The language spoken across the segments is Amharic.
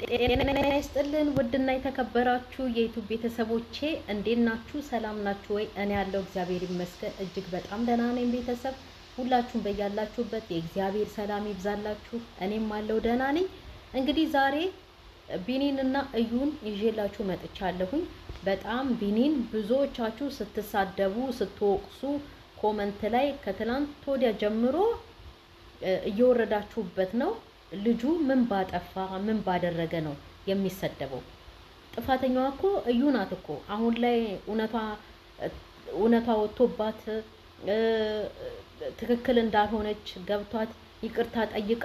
ጤና ይስጥልን ውድና የተከበራችሁ የዩቲዩብ ቤተሰቦቼ እንዴት ናችሁ? ሰላም ናችሁ ወይ? እኔ ያለው እግዚአብሔር ይመስገን እጅግ በጣም ደህና ነኝ። ቤተሰብ ሁላችሁም በያላችሁበት የእግዚአብሔር ሰላም ይብዛላችሁ። እኔም አለው ደህና ነኝ። እንግዲህ ዛሬ ቢኒንና እዩን ይዤላችሁ መጥቻለሁኝ። በጣም ቢኒን ብዙዎቻችሁ ስትሳደቡ ስትወቅሱ ኮመንት ላይ ከትላንት ወዲያ ጀምሮ እየወረዳችሁበት ነው። ልጁ ምን ባጠፋ ምን ባደረገ ነው የሚሰደበው? ጥፋተኛዋ እኮ እዩ ናት እኮ። አሁን ላይ እውነቷ ወጥቶባት ትክክል እንዳልሆነች ገብቷት ይቅርታ ጠይቃ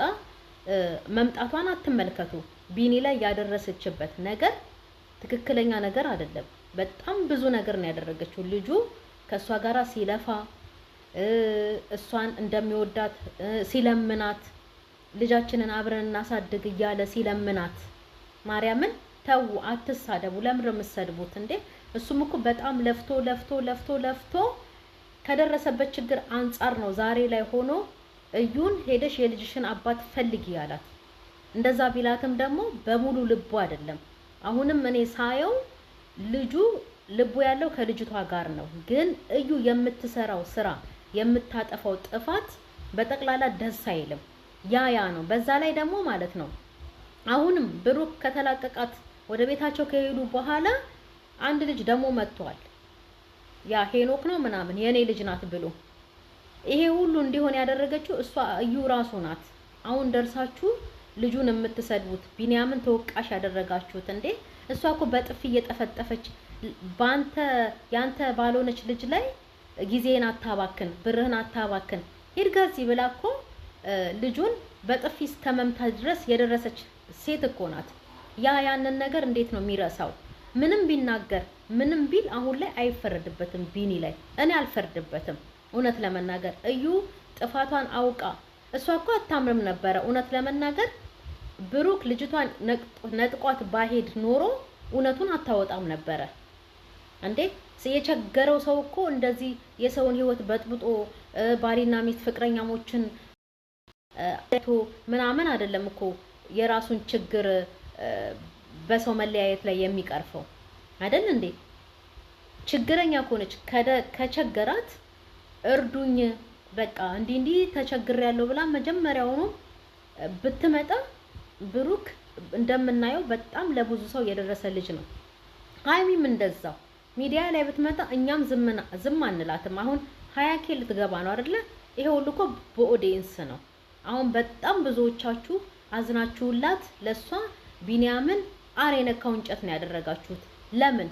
መምጣቷን አትመልከቱ። ቢኒ ላይ ያደረሰችበት ነገር ትክክለኛ ነገር አይደለም። በጣም ብዙ ነገር ነው ያደረገችው። ልጁ ከሷ ጋራ ሲለፋ እሷን እንደሚወዳት ሲለምናት ልጃችንን አብረን እናሳድግ እያለ ሲለምናት ማርያምን ተው አትሳደቡ። ለምን የምትሰድቡት እንዴ? እሱም እኮ በጣም ለፍቶ ከደረሰበት ችግር አንጻር ነው ዛሬ ላይ ሆኖ እዩን ሄደሽ የልጅሽን አባት ፈልጊ ያላት። እንደዛ ቢላትም ደግሞ በሙሉ ልቡ አይደለም። አሁንም እኔ ሳየው ልጁ ልቡ ያለው ከልጅቷ ጋር ነው። ግን እዩ የምትሰራው ስራ የምታጠፋው ጥፋት በጠቅላላ ደስ አይልም። ያ ነው። በዛ ላይ ደግሞ ማለት ነው አሁንም ብሩክ ከተላቀቃት ወደ ቤታቸው ከሄዱ በኋላ አንድ ልጅ ደግሞ መጥቷል። ያ ሄኖክ ነው ምናምን የኔ ልጅ ናት ብሎ ይሄ ሁሉ እንዲሆን ያደረገችው እሷ እዩ ራሱ ናት። አሁን ደርሳችሁ ልጁን የምትሰድቡት ቢኒያምን ተወቃሽ ያደረጋችሁት እንዴ? እሷ እኮ በጥፊ እየጠፈጠፈች ያንተ ባልሆነች ልጅ ላይ ጊዜን አታባክን፣ ብርህን አታባክን ሂድጋዚ ብላ እኮ ልጁን በጥፊ እስከ መምታት ድረስ የደረሰች ሴት እኮ ናት። ያንን ነገር እንዴት ነው የሚረሳው? ምንም ቢናገር ምንም ቢል አሁን ላይ አይፈረድበትም ቢኒ ላይ። እኔ አልፈርድበትም እውነት ለመናገር። እዩ ጥፋቷን አውቃ እሷ እኮ አታምርም ነበረ እውነት ለመናገር። ብሩክ ልጅቷን ነጥቋት ባሄድ ኖሮ እውነቱን አታወጣም ነበረ እንዴ። የቸገረው ሰው እኮ እንደዚህ የሰውን ህይወት በጥብጦ ባሊና ሚስት ፍቅረኛሞችን ምናምን አይደለም እኮ የራሱን ችግር በሰው መለያየት ላይ የሚቀርፈው አይደል እንዴ? ችግረኛ ከሆነች ከቸገራት እርዱኝ በቃ እንዲህ ተቸግሬያለሁ ብላ መጀመሪያውኑ ብትመጣ ብሩክ እንደምናየው በጣም ለብዙ ሰው የደረሰ ልጅ ነው። ሀይሚም እንደዛው ሚዲያ ላይ ብትመጣ እኛም ዝም አንላትም። አሁን 20K ልትገባ ነው አይደለ? ይሄ ሁሉ እኮ በኦዲየንስ ነው። አሁን በጣም ብዙዎቻችሁ አዝናችሁላት ለሷ ቢኒያምን አሬ ነካው እንጨት ነው ያደረጋችሁት። ለምን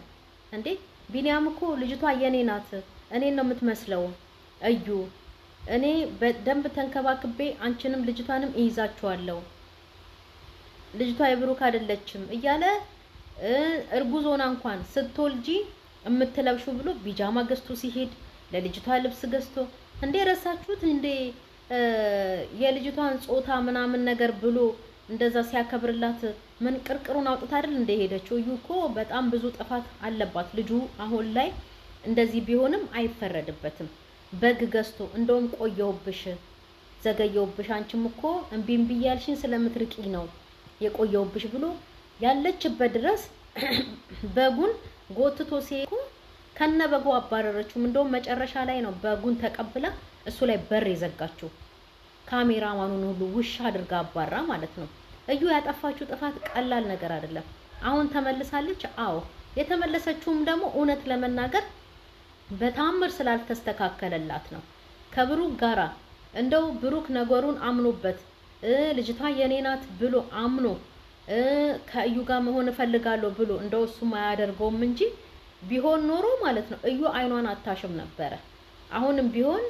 እንዴ? ቢኒያም እኮ ልጅቷ የኔ ናት፣ እኔን ነው የምትመስለው። እዩ እኔ በደንብ ተንከባክቤ አንቺንም ልጅቷንም እይዛችኋለሁ፣ ልጅቷ የብሩክ አይደለችም እያለ እርጉዝ ሆና እንኳን ስትወልጂ የምትለብሹ ብሎ ቢጃማ ገዝቶ ሲሄድ ለልጅቷ ልብስ ገዝቶ እንዴ ረሳችሁት እንዴ? የልጅቷን ጾታ ምናምን ነገር ብሎ እንደዛ ሲያከብርላት ምን ቅርቅሩን አውጥታ አይደል እንደ ሄደችው። እዩ እኮ በጣም ብዙ ጥፋት አለባት ልጁ። አሁን ላይ እንደዚህ ቢሆንም አይፈረድበትም። በግ ገዝቶ እንደውም ቆየውብሽ ዘገየውብሽ አንቺም እኮ እምቢ ያልሽኝ ስለምትርቂ ነው የቆየውብሽ ብሎ ያለችበት ድረስ በጉን ጎትቶ ሲሄዱ ከነበጉ አባረረችው። እንደውም መጨረሻ ላይ ነው በጉን ተቀብላ እሱ ላይ በር የዘጋችው። ካሜራማኑን ሁሉ ውሻ አድርጋ አባራ ማለት ነው። እዩ ያጠፋችው ጥፋት ቀላል ነገር አይደለም። አሁን ተመልሳለች። አዎ የተመለሰችውም ደግሞ እውነት ለመናገር በታምር ስላልተስተካከለላት ነው ከብሩክ ጋራ። እንደው ብሩክ ነገሩን አምኖበት ልጅቷ የኔ ናት ብሎ አምኖ ከእዩ ጋር መሆን እፈልጋለሁ ብሎ እንደው እሱም አያደርገውም እንጂ ቢሆን ኖሮ ማለት ነው እዩ አይኗን አታሽም ነበረ። አሁንም ቢሆን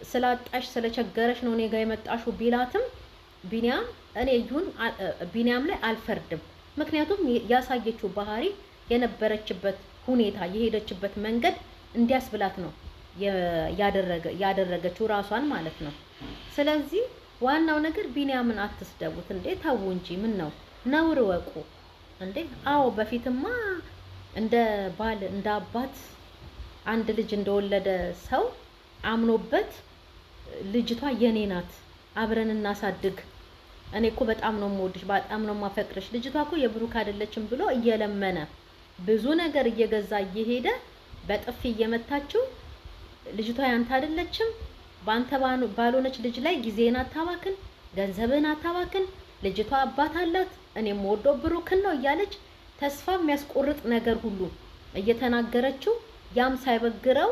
ስላጣሽ ስለቸገረሽ ነው እኔ ጋር የመጣሽው ቢላትም ቢኒያም ላይ አልፈርድም። ምክንያቱም ያሳየችው ባህሪ የነበረችበት ሁኔታ የሄደችበት መንገድ እንዲያስብላት ነው ያደረገችው ራሷን ማለት ነው። ስለዚህ ዋናው ነገር ቢኒያምን አትስደቡት እንዴ! ተው እንጂ ምን ነው ነውር ወቁ እንዴ! አዎ በፊትማ እንደ ባል እንደ አባት አንድ ልጅ እንደወለደ ሰው አምኖበት ልጅቷ የኔ ናት አብረን እናሳድግ እኔ እኮ በጣም ነው የምወድሽ፣ በጣም ነው የማፈቅርሽ፣ ልጅቷ እኮ የብሩክ አይደለችም ብሎ እየለመነ ብዙ ነገር እየገዛ እየሄደ በጥፊ እየመታችው ልጅቷ ያንተ አይደለችም፣ ባንተ ባልሆነች ልጅ ላይ ጊዜን አታባክን፣ ገንዘብህን አታባክን፣ ልጅቷ አባት አላት፣ እኔም ወዶ ብሩክን ነው እያለች ተስፋ የሚያስቆርጥ ነገር ሁሉ እየተናገረችው ያም ሳይበግረው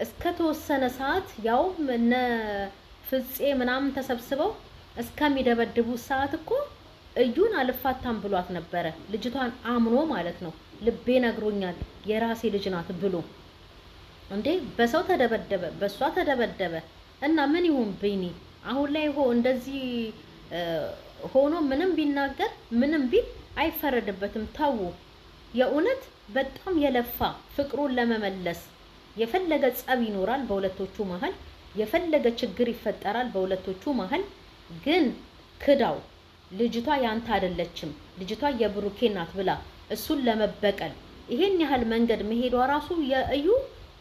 እስከ ተወሰነ ሰዓት ያው እነ ፍፄ ምናምን ተሰብስበው እስከሚደበድቡ ሰዓት እኮ እዩን አልፋታም ብሏት ነበረ። ልጅቷን አምኖ ማለት ነው። ልቤ ነግሮኛል የራሴ ልጅ ናት ብሎ እንዴ በሰው ተደበደበ፣ በሷ ተደበደበ እና ምን ይሁን ቢኒ አሁን ላይ እንደዚህ ሆኖ ምንም ቢናገር ምንም ቢል አይፈረድበትም። ታው የእውነት በጣም የለፋ ፍቅሩን ለመመለስ የፈለገ ጸብ ይኖራል በሁለቶቹ መሀል፣ የፈለገ ችግር ይፈጠራል በሁለቶቹ መሀል። ግን ክዳው ልጅቷ ያንተ አይደለችም ልጅቷ የብሩኬ ናት ብላ እሱን ለመበቀል ይሄን ያህል መንገድ መሄዷ ራሱ የእዩ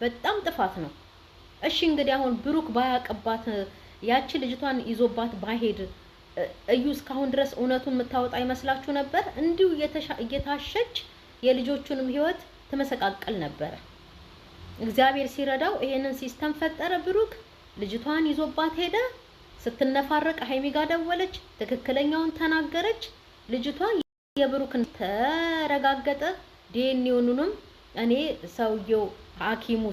በጣም ጥፋት ነው። እሺ እንግዲህ አሁን ብሩክ ባያቀባት ያቺ ልጅቷን ይዞባት ባሄድ እዩ እስካሁን ድረስ እውነቱን የምታወጣ ይመስላችሁ ነበር? እንዲሁ እየታሸች የልጆቹንም ህይወት ተመሰቃቀል ነበር። እግዚአብሔር ሲረዳው ይሄንን ሲስተም ፈጠረ። ብሩክ ልጅቷን ይዞባት ሄደ። ስትነፋረቅ ሀይሚ ጋር ደወለች፣ ትክክለኛውን ተናገረች። ልጅቷ የብሩክን ተረጋገጠ። ዲኤንኤውንም እኔ ሰውየው ሐኪሙ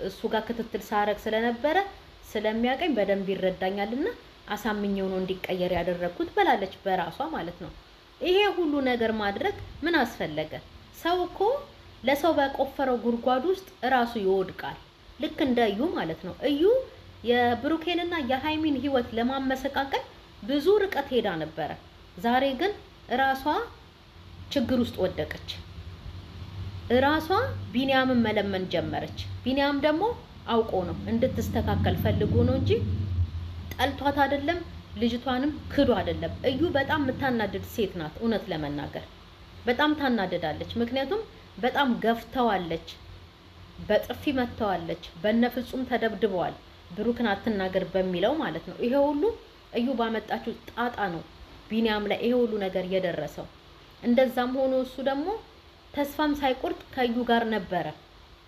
እሱ ጋር ክትትል ሳረግ ስለነበረ ስለሚያቀኝ በደንብ ይረዳኛልና አሳምኘው ነው እንዲቀየር ያደረኩት ብላለች በራሷ ማለት ነው። ይሄ ሁሉ ነገር ማድረግ ምን አስፈለገ? ሰው እኮ ለሰው በቆፈረው ጉድጓድ ውስጥ ራሱ ይወድቃል። ልክ እንደ እዩ ማለት ነው። እዩ የብሩኬንና የሃይሚን ህይወት ለማመሰቃቀል ብዙ ርቀት ሄዳ ነበረ። ዛሬ ግን ራሷ ችግር ውስጥ ወደቀች። ራሷ ቢኒያምን መለመን ጀመረች። ቢኒያም ደግሞ አውቆ ነው እንድትስተካከል ፈልጎ ነው እንጂ ጠልቷት አይደለም። ልጅቷንም ክዶ አይደለም። እዩ በጣም የምታናድድ ሴት ናት። እውነት ለመናገር በጣም ታናድዳለች። ምክንያቱም በጣም ገፍተዋለች፣ በጥፊ መተዋለች፣ በነፍጹም ተደብድበዋል። ብሩክን አትናገር በሚለው ማለት ነው። ይሄ ሁሉ እዩ ባመጣችው ጣጣ ነው ቢኒያም ላይ ይሄ ሁሉ ነገር የደረሰው። እንደዛም ሆኖ እሱ ደግሞ ተስፋም ሳይቆርጥ ከዩ ጋር ነበረ፣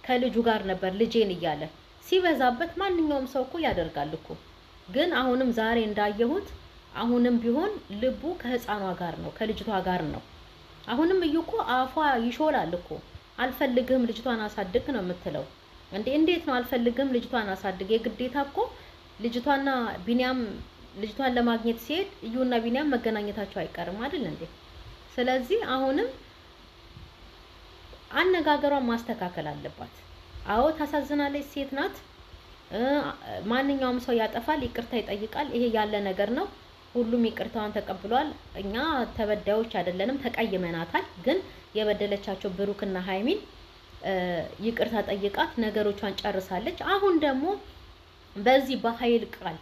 ከልጁ ጋር ነበር ልጄን እያለ ሲበዛበት ማንኛውም ሰው እኮ ያደርጋል እኮ። ግን አሁንም ዛሬ እንዳየሁት አሁንም ቢሆን ልቡ ከህፃኗ ጋር ነው፣ ከልጅቷ ጋር ነው። አሁንም እዩ እኮ አፏ ይሾላል እኮ። አልፈልግም ልጅቷን አሳድግ ነው የምትለው እንዴ? እንዴት ነው አልፈልግም ልጅቷን አሳድግ? የግዴታ እኮ ልጅቷና ቢኒያም ልጅቷን ለማግኘት ሲሄድ እዩና ቢኒያም መገናኘታቸው አይቀርም አይደል እንዴ? ስለዚህ አሁንም አነጋገሯን ማስተካከል አለባት። አዎ ታሳዝናለች፣ ሴት ናት። ማንኛውም ሰው ያጠፋል፣ ይቅርታ ይጠይቃል። ይሄ ያለ ነገር ነው። ሁሉም ይቅርታዋን ተቀብሏል። እኛ ተበዳዮች አይደለንም፣ ተቀይመናታል። ግን የበደለቻቸው ብሩክና ሃይሚን ይቅርታ ጠይቃት ነገሮቿን ጨርሳለች። አሁን ደግሞ በዚህ በኃይል ቃል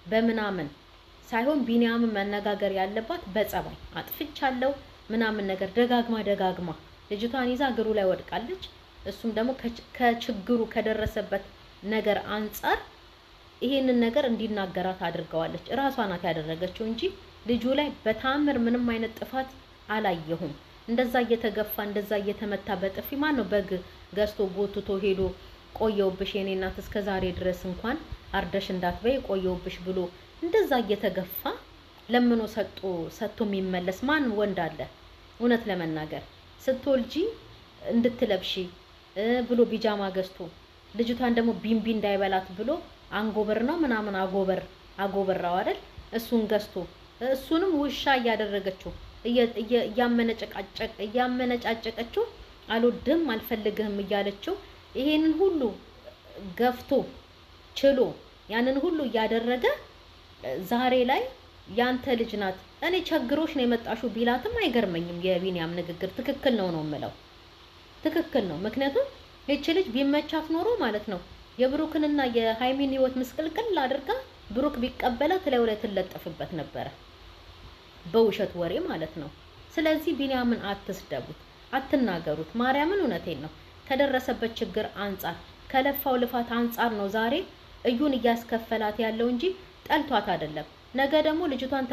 በምናምን ሳይሆን ቢኒያምን መነጋገር ያለባት በጸባይ አጥፍቻለሁ ምናምን ነገር ደጋግማ ልጅቷን ይዛ እግሩ ላይ ወድቃለች። እሱም ደግሞ ከችግሩ ከደረሰበት ነገር አንፃር ይሄንን ነገር እንዲናገራት አድርገዋለች። እራሷ ናት ያደረገችው እንጂ ልጁ ላይ በታምር ምንም አይነት ጥፋት አላየሁም። እንደዛ እየተገፋ እንደዛ እየተመታ በጥፊ ማን ነው በግ ገዝቶ ጎትቶ ሄዶ ቆየውብሽ የኔ እናት እስከ ዛሬ ድረስ እንኳን አርደሽ እንዳትበይ ቆየውብሽ ብሎ እንደዛ እየተገፋ ለምኖ ሰጥቶ የሚመለስ ማን ወንድ አለ? እውነት ለመናገር ስትወልጂ እንድትለብሺ ብሎ ቢጃማ ገዝቶ ልጅቷን ደግሞ ቢንቢ እንዳይበላት ብሎ አንጎበር ነው ምናምን አጎበራው አይደል? እሱን ገዝቶ እሱንም ውሻ እያደረገችው እያመነጫጨቀችው አልወድህም አልፈልግህም እያለችው ይሄንን ሁሉ ገፍቶ ችሎ ያንን ሁሉ እያደረገ ዛሬ ላይ ያንተ ልጅ ናት እኔ ቸግሮሽ ነው የመጣሽው ቢላትም አይገርመኝም። የቢኒያም ንግግር ትክክል ነው የምለው ትክክል ነው። ምክንያቱም እቺ ልጅ ቢመቻት ኖሮ ማለት ነው የብሩክንና የሃይሚን ህይወት ምስቅልቅል አድርጋ ብሩክ ቢቀበላት ላይ ወለ ትለጠፍበት ነበረ በውሸት ወሬ ማለት ነው። ስለዚህ ቢኒያምን አትስደቡት፣ አትናገሩት። ማርያምን እውነቴን ነው። ከደረሰበት ችግር አንፃር ከለፋው ልፋት አንፃር ነው ዛሬ እዩን እያስከፈላት ያለው እንጂ ጠልቷት አይደለም። ነገ ደግሞ ልጅቷን